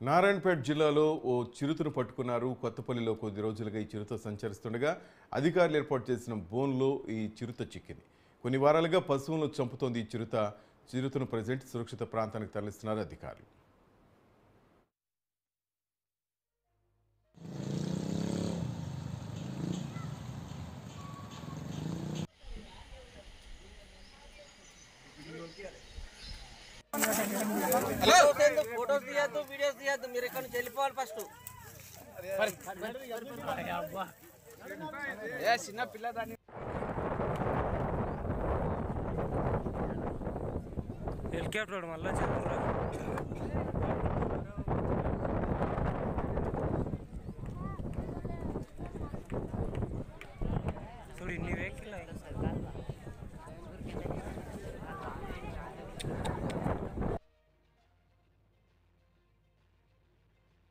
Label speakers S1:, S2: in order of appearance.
S1: నారాయణపేట జిల్లాలో ఓ చిరుతను పట్టుకున్నారు. కొత్తపల్లిలో కొద్ది రోజులుగా ఈ చిరుత సంచరిస్తుండగా అధికారులు ఏర్పాటు చేసిన బోన్లో ఈ చిరుత చిక్కింది. కొన్ని వారాలుగా పశువులను చంపుతోంది ఈ చిరుతను ప్రజెంట్ సురక్షిత ప్రాంతానికి తరలిస్తున్నారు అధికారులు.
S2: ఫోటోస్ తీయద్దు, వీడియోస్ తీయద్దు, మీరు ఇక్కడ నుంచి వెళ్ళిపోవాలి ఫస్ట్. చిన్న పిల్లదాన్ని
S3: హెలికాప్టర్ మళ్ళీ